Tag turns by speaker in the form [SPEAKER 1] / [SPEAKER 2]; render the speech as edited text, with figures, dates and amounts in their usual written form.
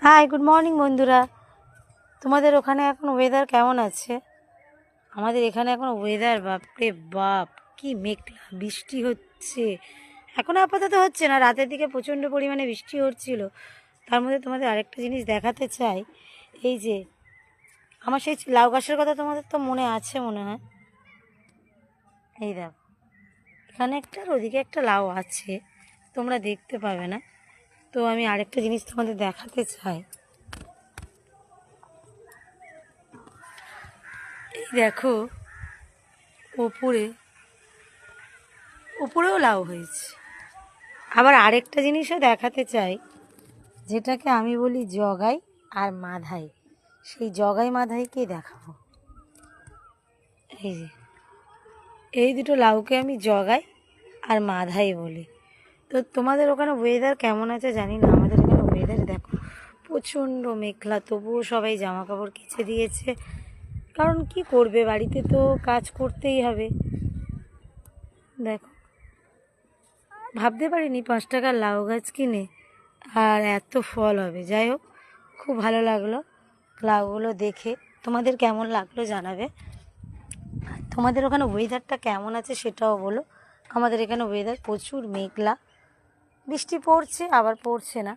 [SPEAKER 1] High, good morning বন্ধুরা। তোমাদের ওখানে এখন ওয়েদার কেমন আছে? আমাদের এখানে এখন ওয়েদার বাপরে বাপ, কি মেঘলা, বৃষ্টি হচ্ছে। এখন আপাতত হচ্ছে না, রাতের দিকে প্রচণ্ড পরিমাণে বৃষ্টি হচ্ছিল। তার মধ্যে তোমাদের আরেকটা জিনিস দেখাতে চাই। এই যে আমার সেই লাউ গাছের কথা তোমাদের তো মনে আছে মনে হয়। এই দেখো, এখানে একটা আর ওদিকে একটা লাউ আছে, তোমরা দেখতে পাবে না। তো আমি আরেকটা জিনিস তোমাদের দেখাতে চাই। এই দেখো, ওপরে ওপরেও লাউ হয়েছে। আবার আরেকটা জিনিসও দেখাতে চাই, যেটাকে আমি বলি জগাই আর মাধাই। সেই জগাই মাধাইকে দেখাবো। এই যে এই দুটো লাউকে আমি জগাই আর মাধাই বলি। তো তোমাদের ওখানে ওয়েদার কেমন আছে জানি না, আমাদের এখানে ওয়েদার দেখো প্রচণ্ড মেঘলা, তবুও সবাই জামা কাপড় কেচে দিয়েছে। কারণ কি করবে, বাড়িতে তো কাজ করতেই হবে। দেখো, ভাবতে পারিনি 5 টাকার লাউ গাছ কিনে আর এত ফল হবে। যাই হোক, খুব ভালো লাগলো লাউগুলো দেখে। তোমাদের কেমন লাগলো জানাবে। তোমাদের ওখানে ওয়েদারটা কেমন আছে সেটাও বলো। আমাদের এখানে ওয়েদার প্রচুর মেঘলা, বৃষ্টি পড়ছে আবার পড়ছে না।